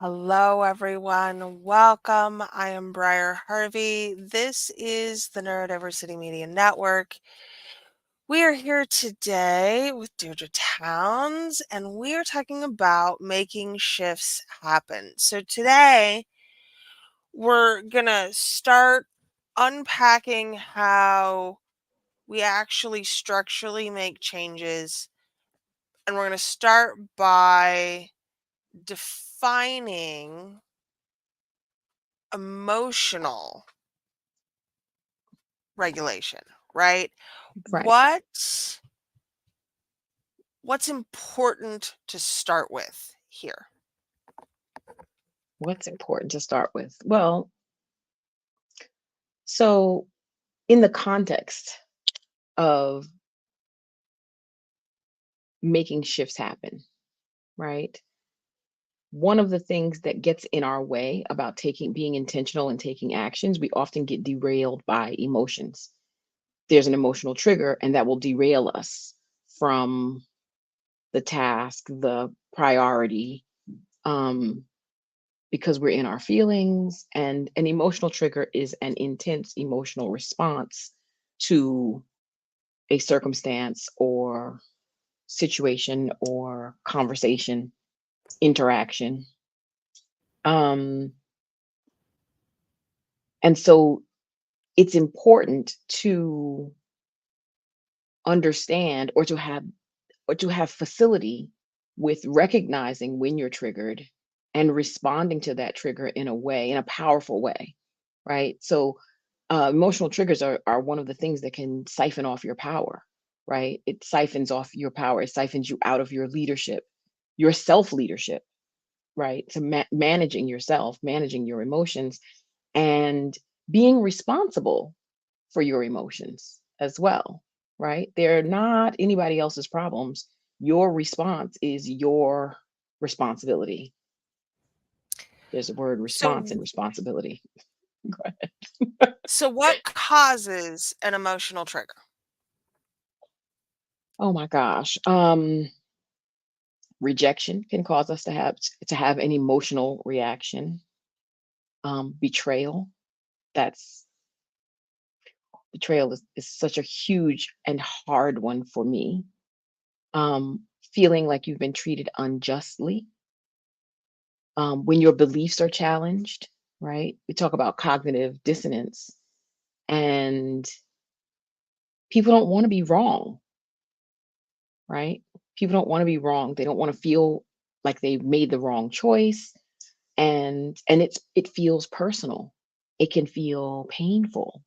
Hello, everyone. Welcome. I am Briar Harvey. This is the Neurodiversity Media Network. We are here today with Deirdre Towns, and we are talking about making shifts happen. So today, we're going to start unpacking how we actually structurally make changes. And we're going to start by defining emotional regulation, right? Right. What's important to start with here? What's important to start with? Well, so in the context of making shifts happen, right? One of the things that gets in our way about being intentional and taking actions, we often get derailed by emotions. There's an emotional trigger, and that will derail us from the task, the priority, um, because we're in our feelings. And an emotional trigger is an intense emotional response to a circumstance or situation or conversation, interaction. Um, and so it's important to understand or to have facility with recognizing when you're triggered and responding to that trigger in a powerful way, right? So emotional triggers are one of the things that can siphon off your power, right? It siphons off your power. It siphons you out of your leadership, your self leadership, right? To managing yourself, managing your emotions, and being responsible for your emotions as well, right? They're not anybody else's problems. Your response is your responsibility. There's a word response and So, responsibility. Go ahead. so what causes an emotional trigger? Oh my gosh. Rejection can cause us to have an emotional reaction. Betrayal. That's betrayal is such a huge and hard one for me. Feeling like you've been treated unjustly, when your beliefs are challenged, right? We talk about cognitive dissonance, and people don't want to be wrong, right? People don't want to be wrong. They don't want to feel like they've made the wrong choice, and it feels personal. It can feel painful.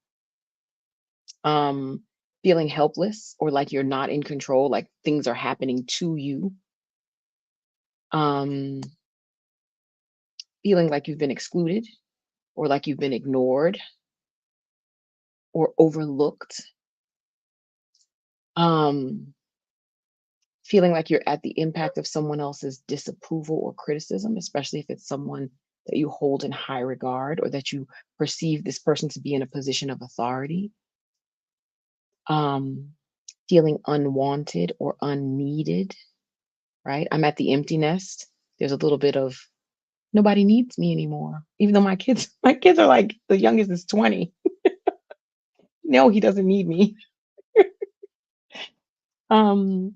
Um, Feeling helpless or like you're not in control, like things are happening to you. Um, Feeling like you've been excluded or like you've been ignored or overlooked. Um, Feeling like you're at the impact of someone else's disapproval or criticism, especially if it's someone that you hold in high regard or that you perceive this person to be in a position of authority. Um, Feeling unwanted or unneeded, right? I'm at the empty nest. There's a little bit of nobody needs me anymore. Even though my kids are like the youngest is 20. No, he doesn't need me. Um,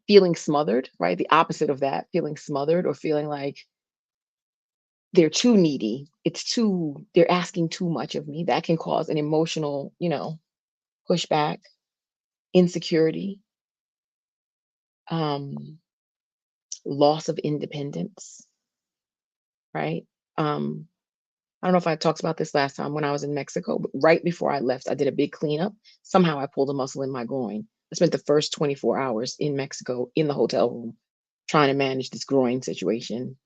Feeling smothered, right? The opposite of that, feeling smothered or feeling like they're too needy. They're asking too much of me. That can cause an emotional, pushback, insecurity, um, loss of independence, right? Um, I don't know if I talked about this last time when I was in Mexico, but right before I left, I did a big cleanup. Somehow I pulled a muscle in my groin. I spent the first 24 hours in Mexico in the hotel room trying to manage this groin situation.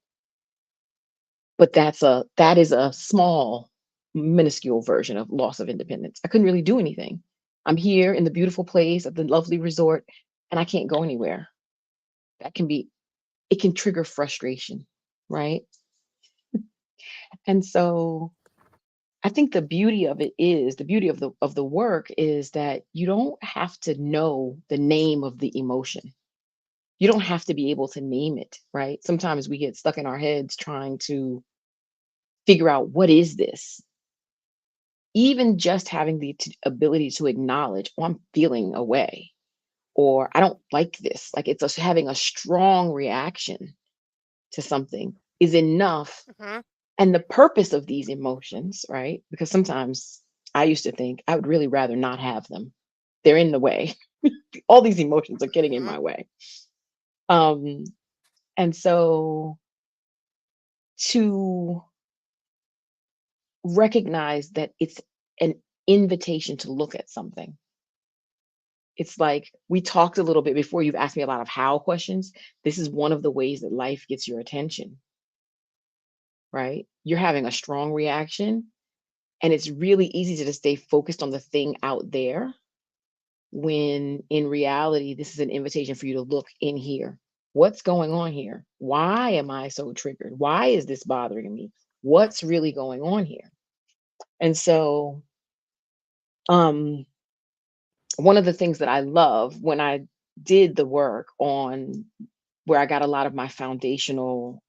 But that is a small, minuscule version of loss of independence. I couldn't really do anything. I'm here in the beautiful place at the lovely resort, and I can't go anywhere. That can be it can trigger frustration, right? And so I think the beauty of the work is that you don't have to know the name of the emotion. You don't have to be able to name it, right? Sometimes we get stuck in our heads trying to figure out what is this. Even just having the ability to acknowledge, oh, I'm feeling away, or I don't like this. Like it's us having a strong reaction to something is enough. Mhm. And the purpose of these emotions, right? Because sometimes I used to think I would really rather not have them. They're in the way. All these emotions are getting in Mhm. my way. Um, and so to recognize that it's an invitation to look at something. It's like we talked a little bit before. You've asked me a lot of how questions. This is one of the ways that life gets your attention, right? You're having a strong reaction, and it's really easy to just stay focused on the thing out there when in reality, this is an invitation for you to look in here. What's going on here? Why am I so triggered? Why is this bothering me? What's really going on here? And so, um, one of the things that I love when I did the work on where I got a lot of my foundational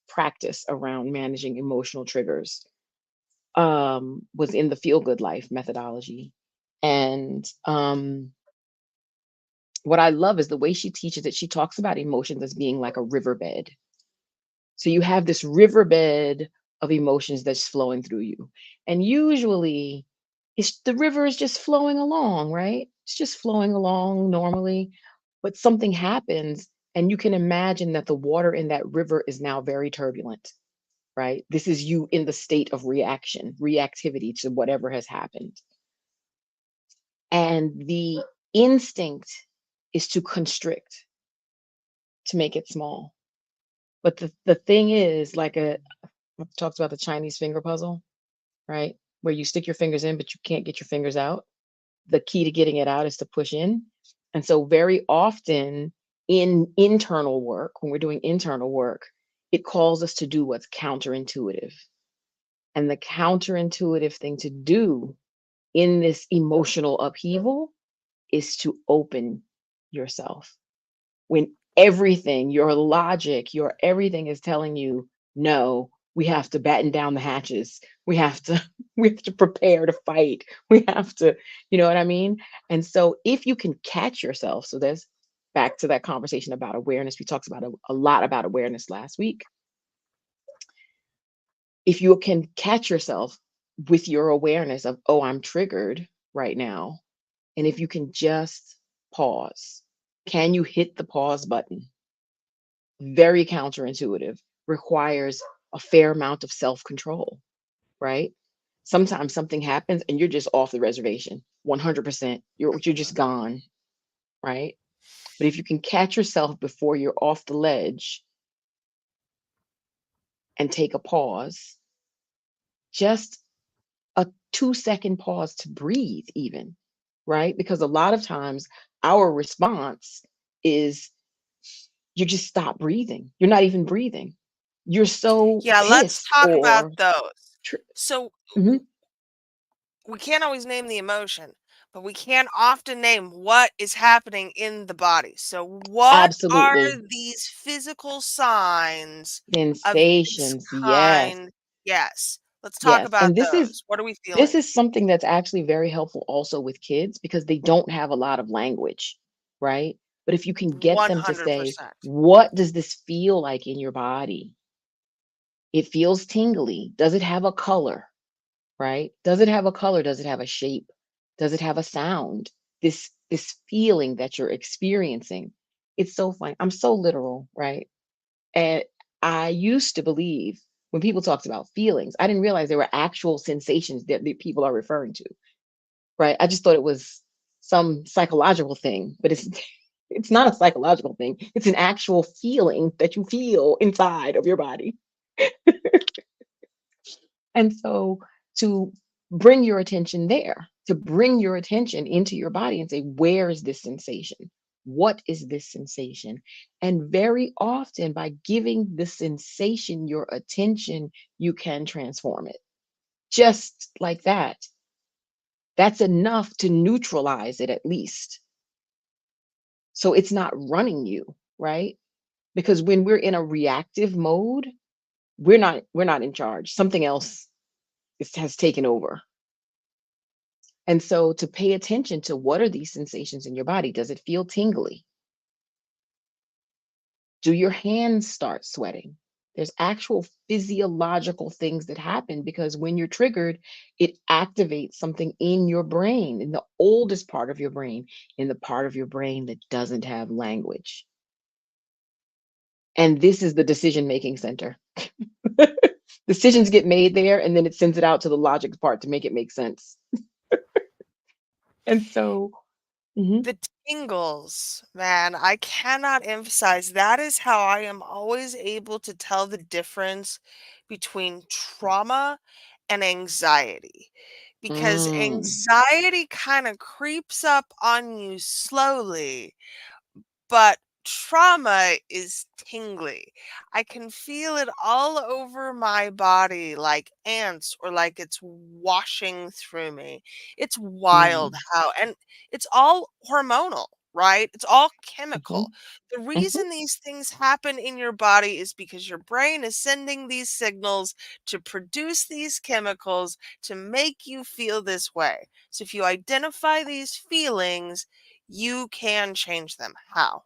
practice around managing emotional triggers was in the feel good life methodology. And what I love is the way she teaches it. She talks about emotions as being like a riverbed. So you have this riverbed of emotions that's flowing through you. And usually the river is just flowing along, right? It's just flowing along normally, but something happens and you can imagine that the water in that river is now very turbulent, right? This is you in the state of reaction, reactivity to whatever has happened. And the instinct is to constrict, to make it small. But the thing is, like I've talked about the Chinese finger puzzle, right? Where you stick your fingers in, but you can't get your fingers out. The key to getting it out is to push in. And so, very often in internal work, when we're doing internal work, it calls us to do what's counterintuitive. And the counterintuitive thing to do in this emotional upheaval is to open yourself when everything, your logic, your everything is telling you, no, we have to batten down the hatches. We have to, we have to prepare to fight. We have to, you know what I mean? And so if you can catch yourself, so there's back to that conversation about awareness. We talked about a lot about awareness last week. If you can catch yourself with your awareness of, oh, I'm triggered right now. And if you can just pause, can you hit the pause button? Very counterintuitive, requires a fair amount of self control, right? Sometimes something happens and you're just off the reservation 100%. You're just gone, right? But if you can catch yourself before you're off the ledge and take a pause, just a 2-second pause to breathe, even, right? Because a lot of times our response is you just stop breathing. You're not even breathing. You're so Yeah, let's pissed talk about or those. tr- So, mhm, we can't always name the emotion, but we can often name what is happening in the body. So, what are absolutely. these physical signs of this Sensations, yes, kind? Yes. Let's talk yes, about and this is those. What are we this feeling? is something that's actually very helpful also with kids because they don't have a lot of language, right? But if you can get them to say, 100%. "What does this feel like in your body?" It feels tingly. Does it have a color, right? Does it have a color? Does it have a shape? Does it have a sound? This feeling that you're experiencing. It's so funny. I'm so literal, right? And I used to believe when people talked about feelings, I didn't realize there were actual sensations that the people are referring to, right? I just thought it was some psychological thing, but it's it's not a psychological thing. It's an actual feeling that you feel inside of your body. And so to bring your attention there, to bring your attention into your body and say, where is this sensation? What is this sensation? And very often, by giving the sensation your attention, you can transform it. Just like that. That's enough to neutralize it at least. So it's not running you, right? Because when we're in a reactive mode, we're not in charge. Something else has taken over. And so to pay attention to what are these sensations in your body? Does it feel tingly? Do your hands start sweating? There's actual physiological things that happen because when you're triggered, it activates something in your brain, in the oldest part of your brain, in the part of your brain that doesn't have language. And this is the decision making center. Decisions get made there, and then it sends it out to the logic part to make it make sense. And so, mhm, The tingles, man, I cannot emphasize that is how I am always able to tell the difference between trauma and anxiety. Because mm, anxiety kind of creeps up on you slowly, but trauma is tingly. I can feel it all over my body like ants or like it's washing through me. It's wild mm, how, and it's all hormonal, right? It's all chemical. mhm, The mhm. reason these things happen in your body is because your brain is sending these signals to produce these chemicals to make you feel this way. So if you identify these feelings, you can change them. How?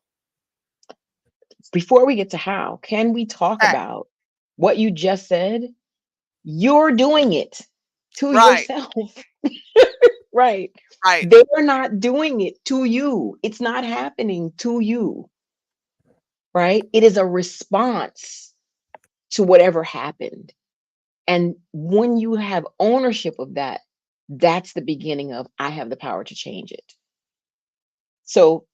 Before we get to how, can we talk Okay. about what you just said? You're doing it to Right, yourself, right? right. They're not doing it to you. It's not happening to you, right? It is a response to whatever happened. And when you have ownership of that, that's the beginning of I have the power to change it. So,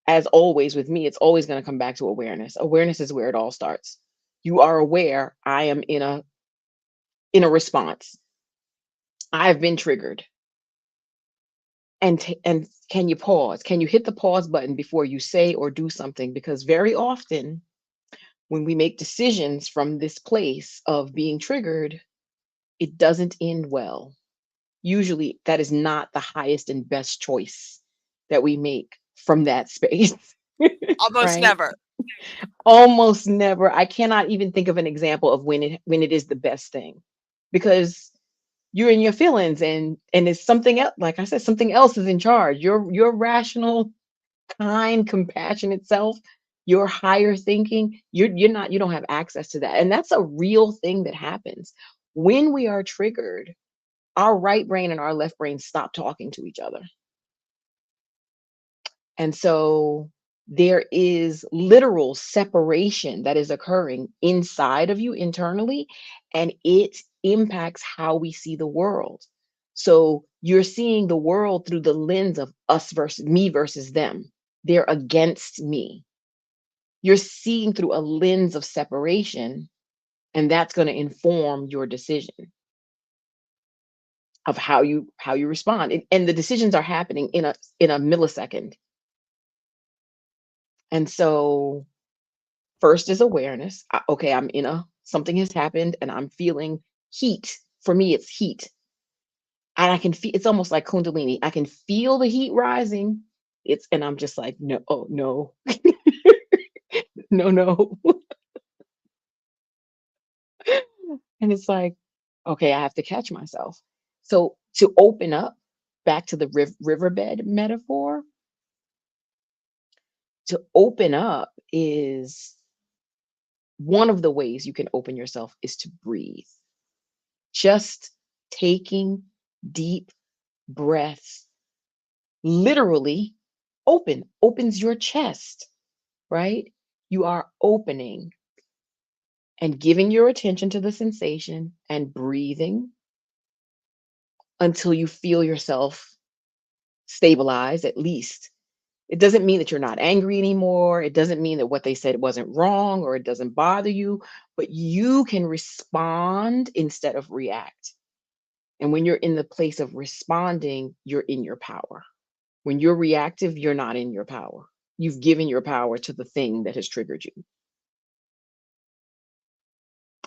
as always with me, it's always going to come back to awareness. Awareness is where it all starts. You are aware I am in a response. I've been triggered. And can you pause? Can you hit the pause button before you say or do something? Because very often when we make decisions from this place of being triggered, it doesn't end well. Usually that is not the highest and best choice that we make from that space. Almost Right? never. Almost never. I cannot even think of an example of when it is the best thing. Because you're in your feelings and it's something else, like I said, something else is in charge. Your rational, kind, compassionate self, your higher thinking, you don't have access to that. And that's a real thing that happens. When we are triggered, our right brain and our left brain stop talking to each other. And so there is literal separation that is occurring inside of you internally, and it impacts how we see the world. So you're seeing the world through the lens of us versus me versus them. They're against me. You're seeing through a lens of separation, and that's going to inform your decision of how you respond. And the decisions are happening in a millisecond. And so first is awareness. Okay, I'm in a something has happened and I'm feeling heat. For me, it's heat. And I can feel it's almost like Kundalini. I can feel the heat rising. And I'm just like, no, oh no, no, no. And it's like, okay, I have to catch myself. So to open up back to the riverbed metaphor, to open up is one of the ways you can open yourself is to breathe. Just taking deep breaths literally opens your chest, right? You are opening and giving your attention to the sensation and breathing until you feel yourself stabilize at least. It doesn't mean that you're not angry anymore. It doesn't mean that what they said wasn't wrong or it doesn't bother you, but you can respond instead of react. And when you're in the place of responding, you're in your power. When you're reactive, you're not in your power. You've given your power to the thing that has triggered you.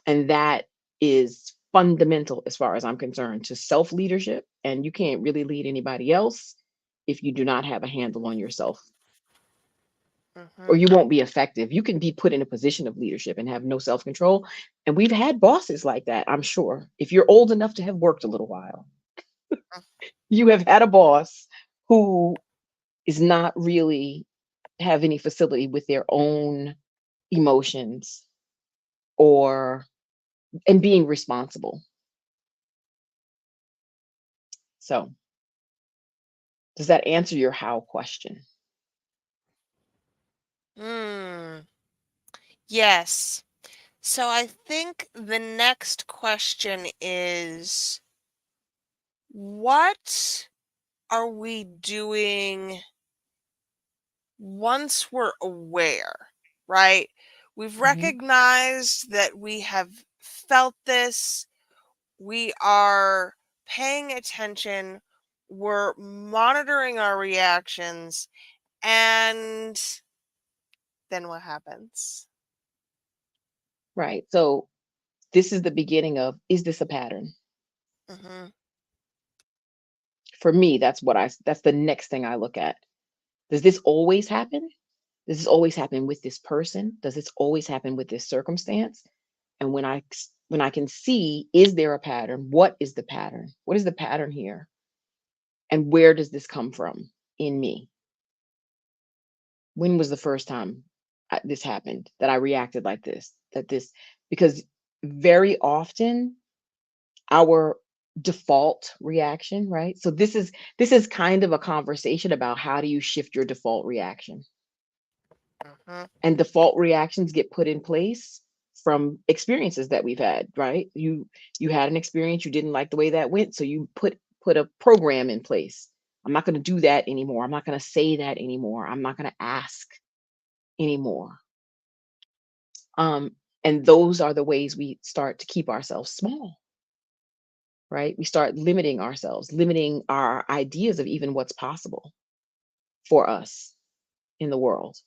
And that is fundamental, as far as I'm concerned, to self leadership. And you can't really lead anybody else if you do not have a handle on yourself. or Mhm. you won't be effective. You can be put in a position of leadership and have no self control. And we've had bosses like that, I'm sure. If you're old enough to have worked a little while, you have had a boss who is not really have any facility with their own emotions or and being responsible. So, does that answer your how question? Mm. Yes. So I think the next question is, what are we doing once we're aware, right? We've Mhm. recognized that we have felt this, we are paying attention, we're monitoring our reactions, and then what happens? Right. So, this is the beginning of, is this a pattern? Hmm. For me, that's the next thing I look at. Does this always happen? Does this always happen with this person? Does this always happen with this circumstance? And when I can see, is there a pattern? What is the pattern? What is the pattern here? And where does this come from in me? When was the first time this happened that I reacted like this? Because very often our default reaction, right? So this is kind of a conversation about how do you shift your default reaction. Hmm. And default reactions get put in place from experiences that we've had, right? You had an experience, you didn't like the way that went, so you put a program in place. I'm not going to do that anymore. I'm not going to say that anymore. I'm not going to ask anymore. Um, and those are the ways we start to keep ourselves small, right? We start limiting ourselves, limiting our ideas of even what's possible for us in the world.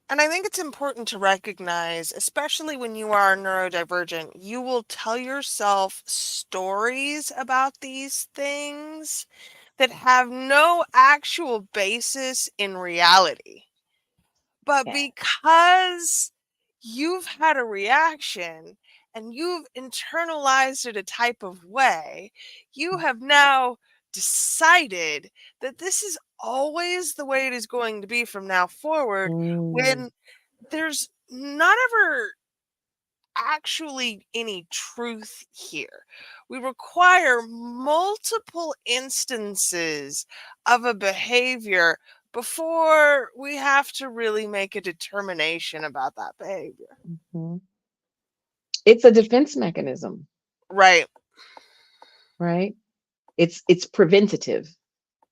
And I think it's important to recognize, especially when you are neurodivergent, you will tell yourself stories about these things that have no actual basis in reality. But Yeah. because you've had a reaction and you've internalized it a type of way, you have now decided that this is always the way it is going to be from now forward, Mm, when there's not ever actually any truth here. We require multiple instances of a behavior before we have to really make a determination about that behavior. mhm. It's a defense mechanism, Right. right? It's preventative.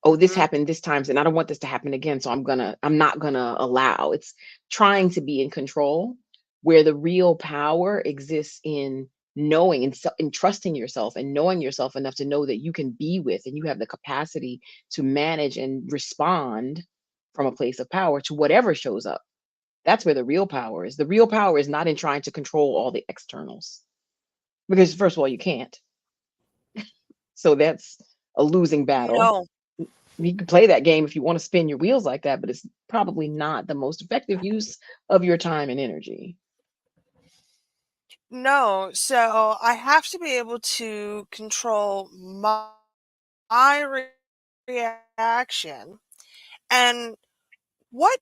Oh, this Hmm. happened this times and I don't want this to happen again, so I'm not gonna allow. It's trying to be in control where the real power exists in knowing and trusting yourself and knowing yourself enough to know that you can be with and you have the capacity to manage and respond from a place of power to whatever shows up. That's where the real power is. The real power is not in trying to control all the externals. Because first of all, you can't. So that's a losing battle. No, You can play that game if you want to spin your wheels like that, but it's probably not the most effective use of your time and energy. no. So I have to be able to control my reaction. And what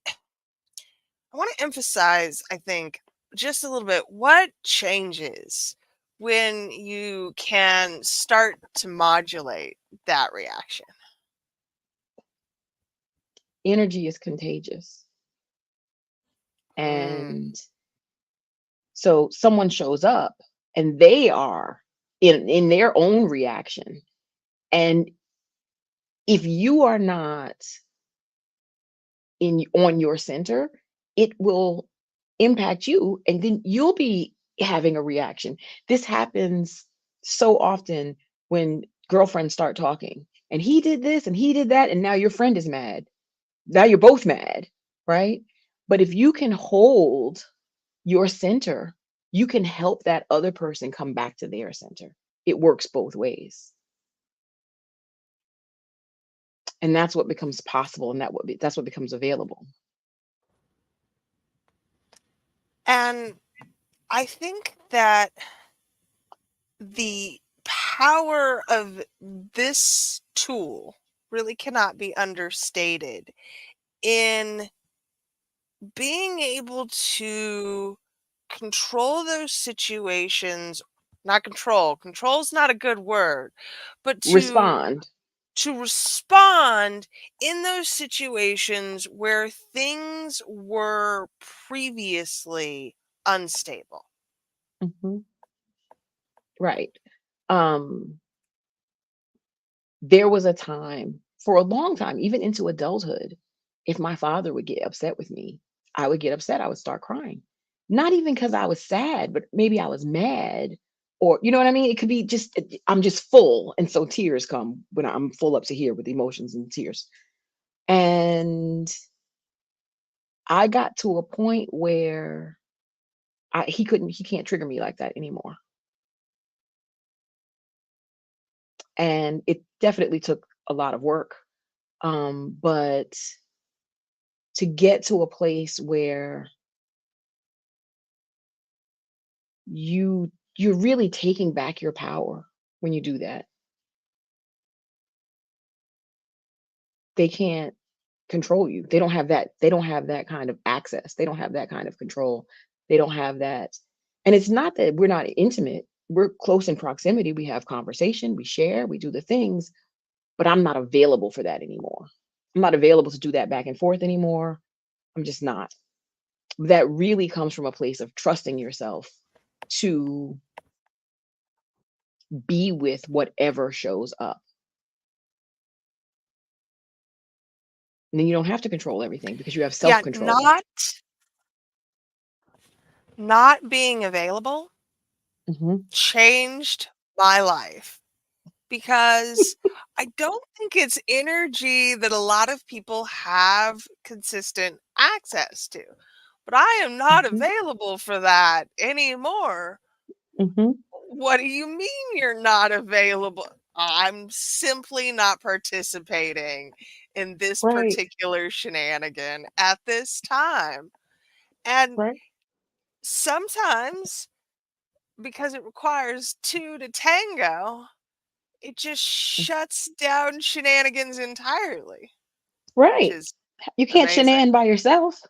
I want to emphasize, I think, just a little bit, what changes when you can start to modulate that reaction? Energy is contagious. Mm, And so someone shows up and they are in their own reaction. And if you are not in on your center, it will impact you and then you'll be having a reaction. This happens so often when girlfriends start talking and he did this and he did that and now your friend is mad. Now you're both mad, right? But if you can hold your center, you can help that other person come back to their center. It works both ways. And that's what becomes possible, and that's what becomes available. And I think that the power of this tool really cannot be understated in being able to control those situations. Not control, control's not a good word, but Respond. to respond in those situations where things were previously unstable. Mhm. Right. Um, there was a time, for a long time, even into adulthood, if my father would get upset with me, I would get upset, I would start crying. Not even because I was sad, but maybe I was mad, or you know what I mean? It could be just I'm just full, and so tears come when I'm full up to here with emotions and tears. And I got to a point where he can't trigger me like that anymore. And it definitely took a lot of work. But to get to a place where you're really taking back your power when you do that. They can't control you. They don't have that kind of access. They don't have that kind of control. They don't have that. And it's not that we're not intimate. We're close in proximity. We have conversation, we share, we do the things, but I'm not available for that anymore. I'm not available to do that back and forth anymore. I'm just not. That really comes from a place of trusting yourself to be with whatever shows up. And then you don't have to control everything because you have Yeah, self-control. not being available Mhm, changed my life because I don't think it's energy that a lot of people have consistent access to. But I am not mhm, available for that anymore. mhm. What do you mean you're not available? I'm simply not participating in this Right, particular shenanigan at this time. And right. sometimes, because it requires two to tango, it just Mm, shuts down shenanigans entirely, which right. is You can't amazing. shenan by yourself.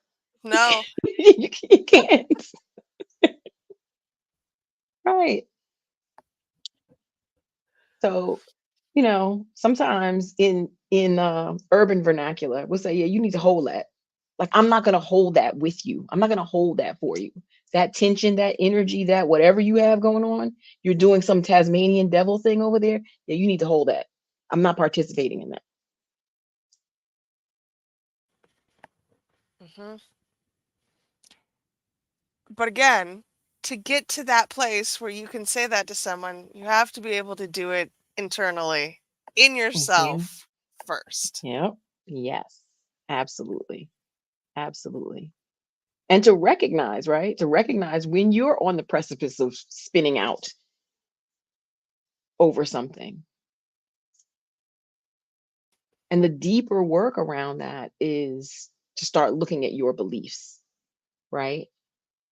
No, You can't. Right. So, sometimes in urban vernacular, we'll say, "Yeah, you need to hold that." Like, I'm not gonna hold that with you. I'm not gonna hold that for you. That tension, that energy, that whatever you have going on, you're doing some Tasmanian devil thing over there. Yeah, you need to hold that. I'm not participating in that. mhm. But again, to get to that place where you can say that to someone, you have to be able to do it internally in Mhm. yourself first. Yep. Yes. Absolutely. Absolutely. And to recognize, right? To recognize when you're on the precipice of spinning out over something. And the deeper work around that is to start looking at your beliefs, right?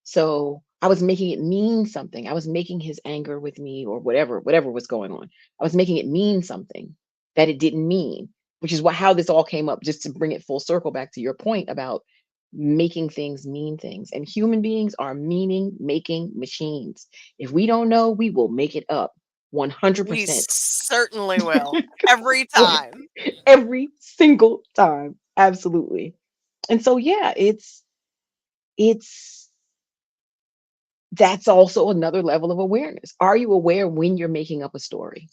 So I was making it mean something. I was making his anger with me or whatever was going on. I was making it mean something that it didn't mean, which is how this all came up, just to bring it full circle back to your point about making things mean things. And human beings are meaning making machines. If we don't know, we will make it up We 100%. certainly will. Every time. Every single time. Absolutely. And so yeah, it's that's also another level of awareness. Are you aware when you're making up a story?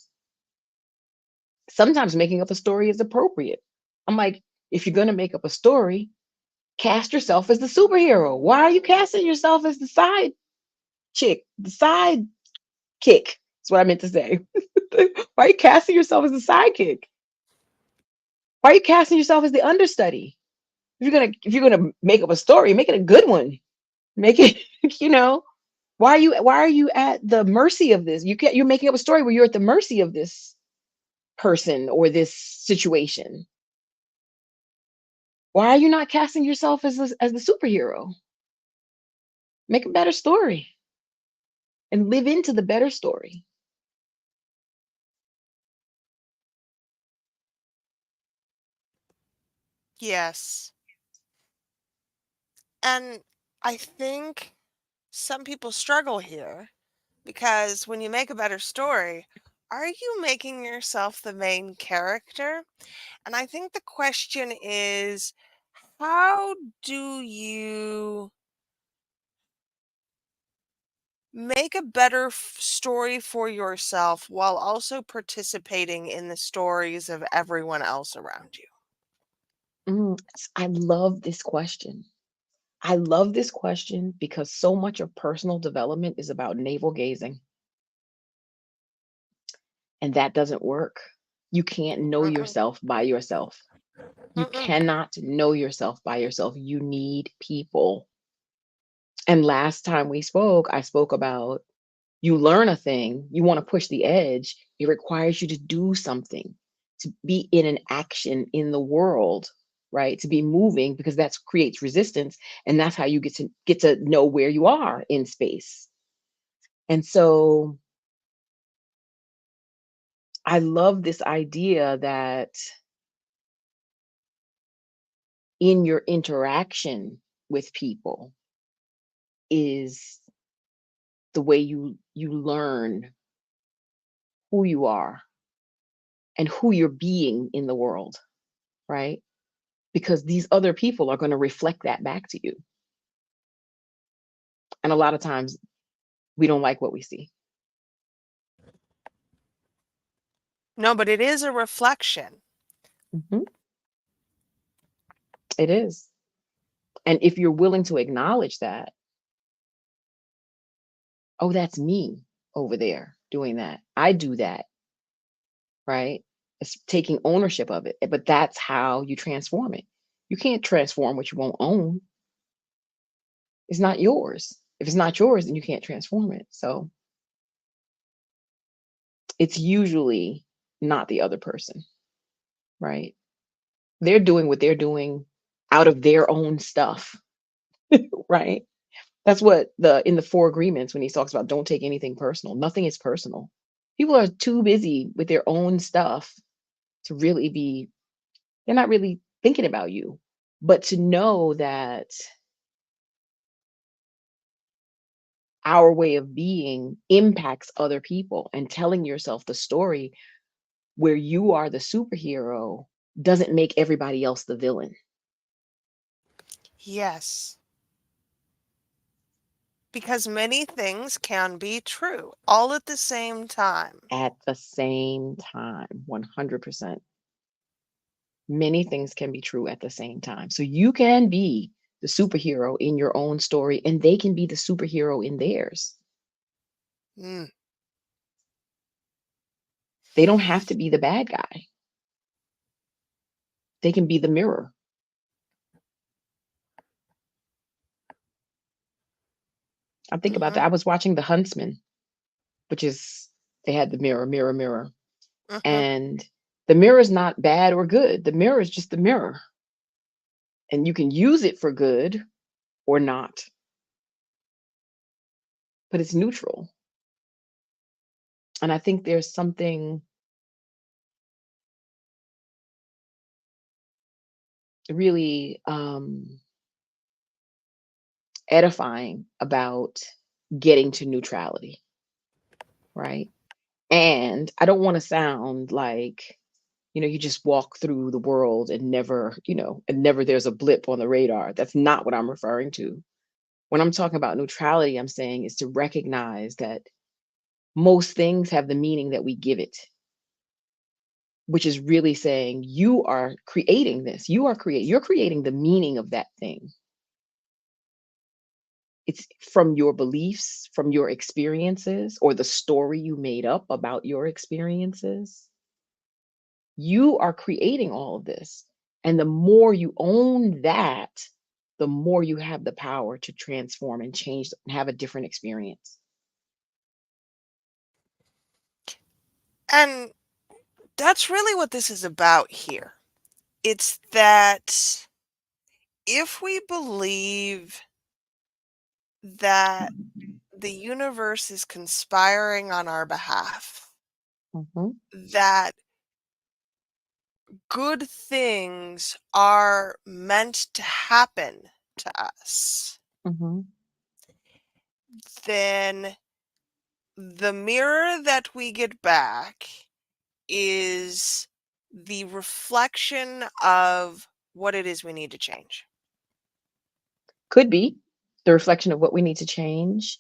Sometimes making up a story is appropriate. I'm like, if you're going to make up a story, cast yourself as the superhero. Why are you casting yourself as the side chick, the side kick? That's what I meant to say. Why are you casting yourself as the sidekick? Why are you casting yourself as the understudy? If you're gonna make up a story, make it a good one. Make it, you know, why are you at the mercy of this? You're making up a story where you're at the mercy of this person or this situation. Why are you not casting yourself as the superhero? Make a better story and live into the better story. Yes. And I think some people struggle here because when you make a better story, are you making yourself the main character? And I think the question is, how do you make a better story for yourself while also participating in the stories of everyone else around you? I love this question. I love this question because so much of personal development is about navel gazing, and that doesn't work. You can't know Mm-mm, yourself by yourself. You mm-mm. cannot know yourself by yourself. You need people. And last time we spoke, I spoke about you learn a thing, you want to push the edge, it requires you to do something, to be in an action in the world, right? To be moving because that creates resistance and that's how you get to know where you are in space. And so I love this idea that in your interaction with people is the way you learn who you are and who you're being in the world, right? Because these other people are going to reflect that back to you. And a lot of times we don't like what we see. No, but it is a reflection. Mhm. It is. And if you're willing to acknowledge that, oh, that's me over there doing that. I do that, right? It's taking ownership of it. But that's how you transform it. You can't transform what you won't own. It's not yours. If it's not yours, then you can't transform it. So it's usually not the other person, right? They're doing what they're doing out of their own stuff, right? That's what the in the four agreements when he talks about don't take anything personal. Nothing is personal. People are too busy with their own stuff to really be, they're not really thinking about you. But to know that our way of being impacts other people and telling yourself the story where you are the superhero doesn't make everybody else the villain Yes. Because many things can be true all at the same time. at the same time. 100%. Many things can be true at the same time. So you can be the superhero in your own story, and they can be the superhero in theirs. Mm, They don't have to be the bad guy, they can be the mirror. I think about mhm, that. I was watching The Huntsman, which is, they had the mirror, mirror, mirror. mhm. And the mirror is not bad or good. The mirror is just the mirror. And you can use it for good or not, but it's neutral. And I think there's something really edifying about getting to neutrality, right? And I don't want to sound like, you just walk through the world and never, and never there's a blip on the radar. That's not what I'm referring to. When I'm talking about neutrality, I'm saying is to recognize that most things have the meaning that we give it, which is really saying you are creating this. You're creating the meaning of that thing. It's from your beliefs, from your experiences, or the story you made up about your experiences. You are creating all of this. And the more you own that, the more you have the power to transform and change and have a different experience. And that's really what this is about here. It's that if we believe that the universe is conspiring on our behalf, Mm-hmm. that good things are meant to happen to us, Mm-hmm. then the mirror that we get back is the reflection of what it is we need to change. Could be the reflection of what we need to change.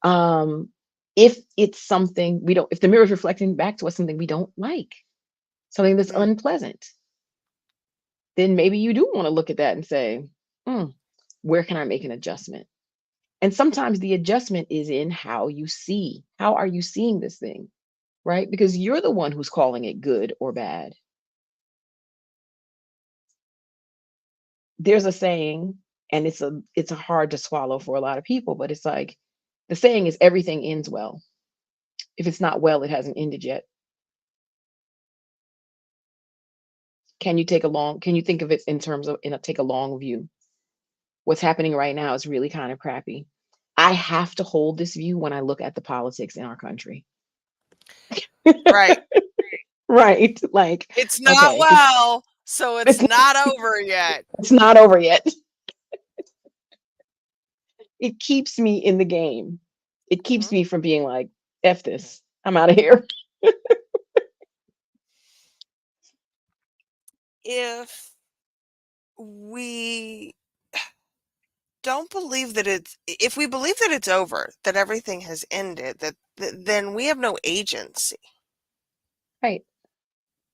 Um, if it's something we don't, if the mirror is reflecting back to us something we don't like, something that's Mm, unpleasant, then maybe you do want to look at that and say, "Hmm, where can I make an adjustment?" And sometimes the adjustment is in how you see. How are you seeing this thing? Right? Because you're the one who's calling it good or bad. There's a saying, and it's a hard to swallow for a lot of people, but it's like the saying is everything ends well. If it's not well, it hasn't ended yet. Can you think of it in terms of take a long view? What's happening right now is really kind of crappy. I have to hold this view when I look at the politics in our country. right. Right? Like, It's not okay, it's well, so it's it's not over yet. it's not over yet. It keeps me in the game. It keeps Mhm. me from being like, F this. I'm out of here. If we don't believe that if we believe that it's over, that everything has ended, then we have no agency. Right.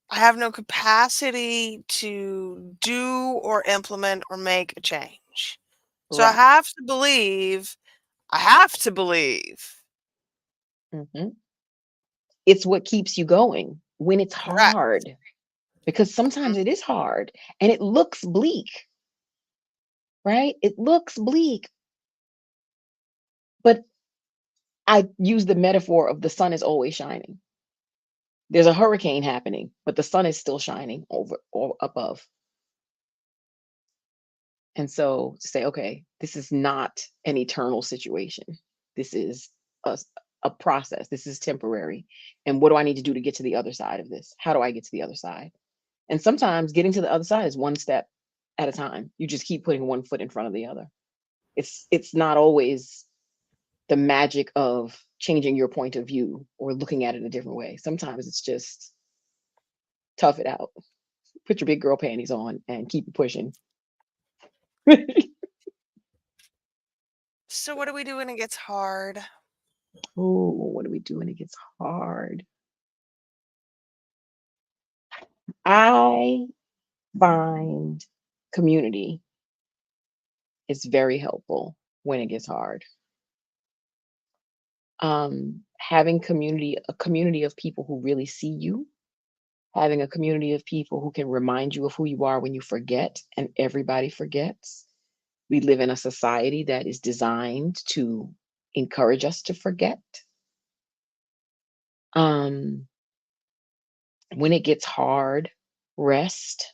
I have no capacity to do or implement or make a change. So Right. I have to believe. Hmm. It's what keeps you going when it's Correct. hard, because Mhm. sometimes it is hard and it looks bleak, right? It looks bleak. But I use the metaphor of the sun is always shining. There's a hurricane happening, but the sun is still shining over or above. And so to say, okay, this is not an eternal situation. This is a, a process. This is temporary. And what do I need to do to get to the other side of this? How do I get to the other side? And sometimes getting to the other side is one step at a time. You just keep putting one foot in front of the other. It's not always the magic of changing your point of view or looking at it a different way. Sometimes it's just tough it out. Put your big girl panties on and keep it pushing. So what do we do when it gets hard? Oh, what do we do when it gets hard? I find community is very helpful when it gets hard. Having a community of people who really see you, having a community of people who can remind you of who you are when you forget, and everybody forgets. We live in a society that is designed to encourage us to forget. Um, when it gets hard, rest,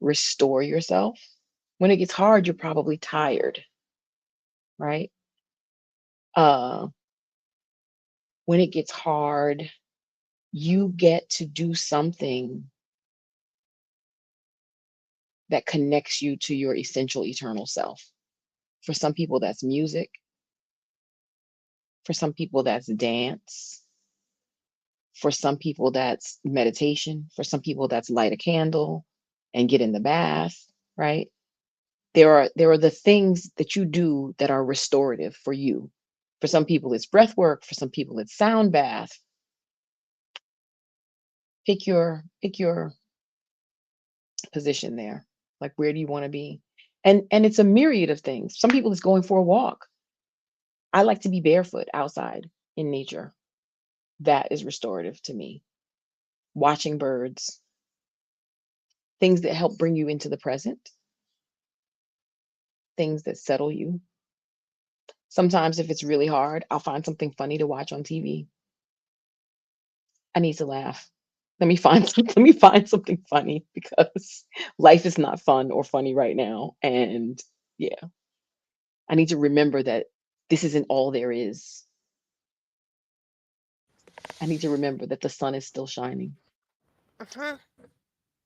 restore yourself. When it gets hard, you're probably tired, right? Uh, when it gets hard, you get to do something that connects you to your essential eternal self. For some people, that's music. For some people, that's dance. For some people, that's meditation. For some people, that's light a candle and get in the bath, right? There are the things that you do that are restorative for you. For some people, it's breath work. For some people, it's sound bath. Pick your position there. Like, where do you want to be? And it's a myriad of things. Some people it's going for a walk. I like to be barefoot outside in nature. That is restorative to me. Watching birds, things that help bring you into the present, things that settle you. Sometimes if it's really hard, I'll find something funny to watch on TV. I need to laugh. Let me find let me find something funny because life is not fun or funny right now. And yeah, I need to remember that this isn't all there is. I need to remember that the sun is still shining. Mhm.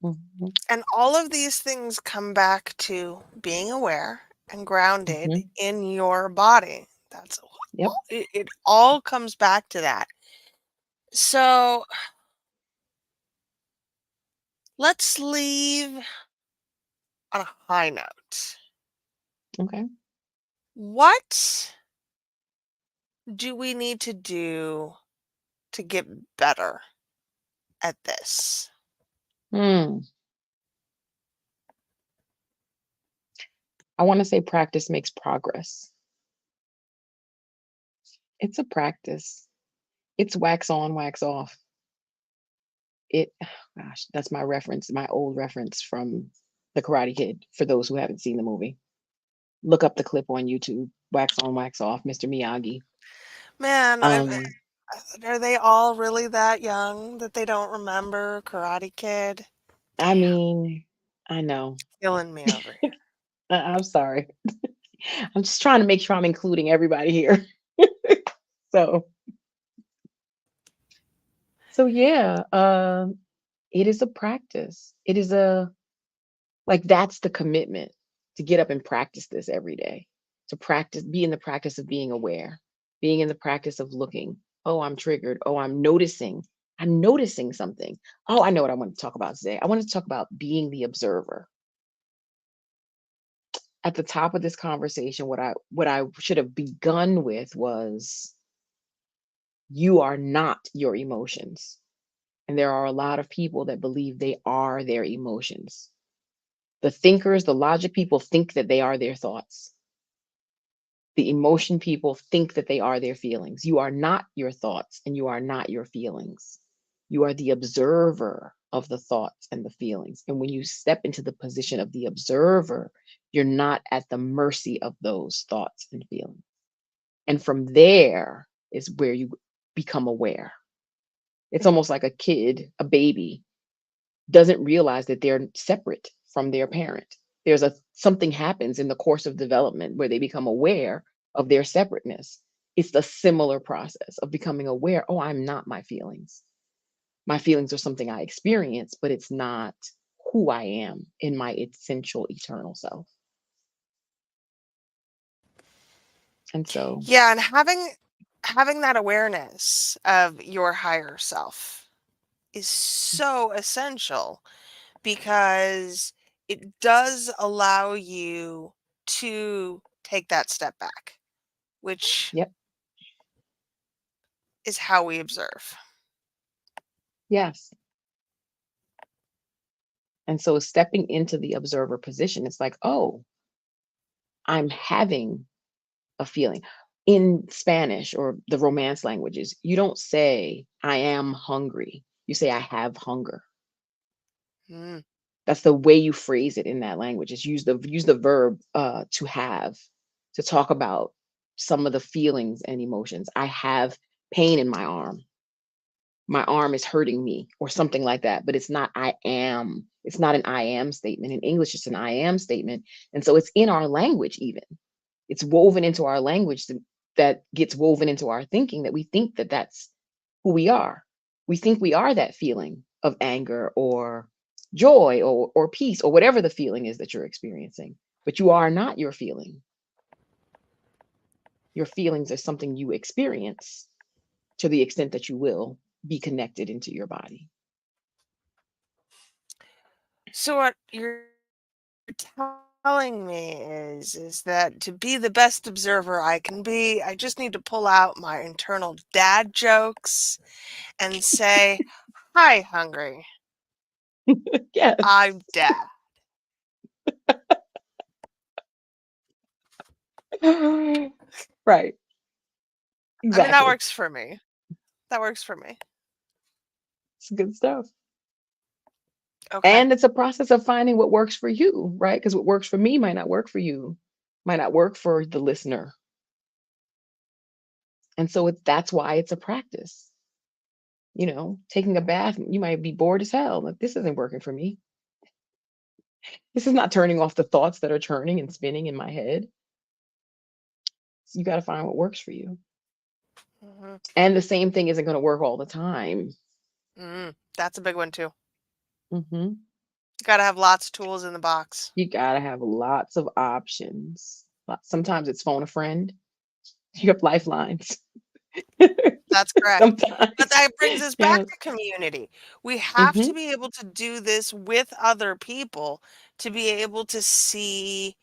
Mhm, And all of these things come back to being aware and grounded mhm. in your body. That's Yep. it all comes back to that. So let's leave on a high note. Okay. What do we need to do to get better at this? Hmm. I want to say practice makes progress. It's a practice. It's wax on, wax off. It, gosh, that's my reference, my old reference from The Karate Kid. For those who haven't seen the movie, look up the clip on YouTube. Wax on, wax off, Mr. Miyagi. Man, Um, are they all really that young that they don't remember Karate Kid? I Damn, mean, I know. killing me over here. I'm sorry. I'm just trying to make sure I'm including everybody here. So, so yeah, it is a practice. It is a like that's the commitment to get up and practice this every day. To practice, be in the practice of being aware, being in the practice of looking. Oh, I'm triggered. Oh, I'm noticing. I'm noticing something. Oh, I know what I want to talk about today. I want to talk about being the observer. At the top of this conversation, what I should have begun with was you are not your emotions. And there are a lot of people that believe they are their emotions. The thinkers, the logic people think that they are their thoughts. The emotion people think that they are their feelings. You are not your thoughts and you are not your feelings. You are the observer of the thoughts and the feelings. And when you step into the position of the observer, you're not at the mercy of those thoughts and feelings. And from there is where you become aware. It's almost like a kid, a baby, doesn't realize that they're separate from their parent. There's a something happens in the course of development where they become aware of their separateness. It's the similar process of becoming aware, oh, I'm not my feelings. My feelings are something I experience, but it's not who I am in my essential eternal self. And so, Yeah, and having that awareness of your higher self is so essential because it does allow you to take that step back, which yep, is how we observe. yes. And so stepping into the observer position, it's like, oh, I'm having a feeling. In Spanish or the Romance languages, you don't say, I am hungry. You say, I have hunger. Mm. That's the way you phrase it in that language. It's use the verb to have to talk about some of the feelings and emotions. I have pain in my arm. My arm is hurting me or something like that, but it's not I am. It's not an I am statement. In English, it's an I am statement. And so it's in our language even. It's woven into our language that gets woven into our thinking that we think that that's who we are. We think we are that feeling of anger or joy or peace or whatever the feeling is that you're experiencing. But you are not your feeling. Your feelings are something you experience to the extent that you will be connected into your body. So what you're telling me is that to be the best observer I can be, I just need to pull out my internal dad jokes and say, "Hi, hungry. Yes. I'm dad." Right. I mean, that Exactly. works for me. That works for me. It's good stuff. Okay. And it's a process of finding what works for you, right? Because what works for me might not work for you, might not work for the listener. And so that's why it's a practice. taking a bath, you might be bored as hell. Like, this isn't working for me. This is not turning off the thoughts that are churning and spinning in my head. So you got to find what works for you. Mhm. And the same thing isn't going to work all the time. That's a big one too. Hmm. You gotta have lots of tools in the box. You got to have lots of options. Sometimes it's phone a friend. You have lifelines. That's correct. But Sometimes. that brings us back Yes. to community. We have to Hmm. be able to do this with other people to be able to see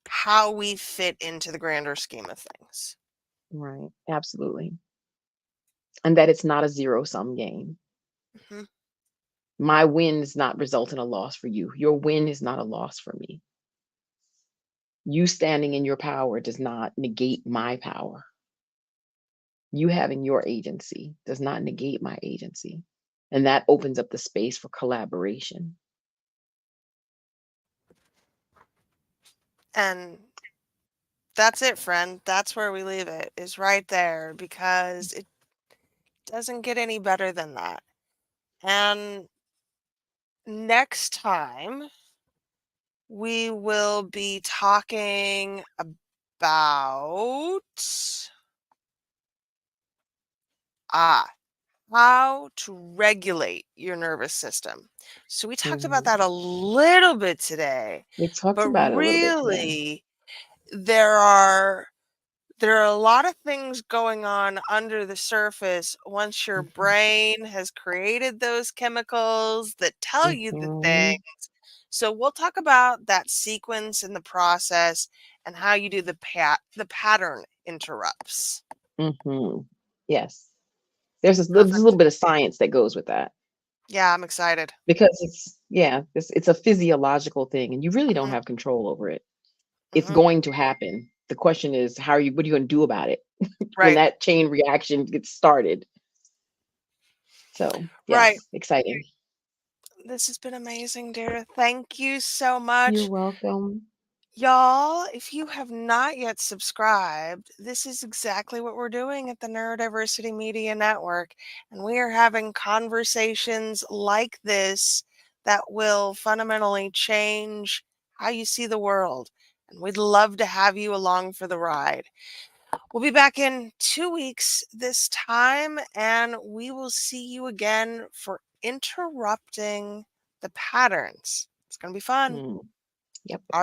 how we fit into the grander scheme of things. Right. Absolutely. And that it's not a zero sum game. Mhm. My win does not result in a loss for you. Your win is not a loss for me. You standing in your power does not negate my power. You having your agency does not negate my agency. And that opens up the space for collaboration. And that's it, friend. That's where we leave it, is right there, because it doesn't get any better than that. And next time, we will be talking about ah, how to regulate your nervous system. So we talked about Mhm. that a little bit today, We talked but about it a little bit today. really there are there are a lot of things going on under the surface once your Mhm. brain has created those chemicals that tell you the thing. Mhm. So we'll talk about that sequence and the process and how you do the pattern interrupts. Mhm. Yes. There's a Perfect. little bit of science that goes with that Yeah, I'm excited. because it's a physiological thing and you really don't Mhm, have control over it. It's mhm. going to happen. The question is, what are you going to do about it when Right, that chain reaction gets started? So, right. yes, exciting. This has been amazing, dear. Thank you so You're much. welcome. Y'all, if you have not yet subscribed, this is exactly what we're doing at the Neurodiversity Media Network. And we are having conversations like this that will fundamentally change how you see the world. And we'd love to have you along for the ride. We'll be back in 2 weeks this time, and we will see you again for interrupting the patterns. It's going to be fun. Mm. Yep.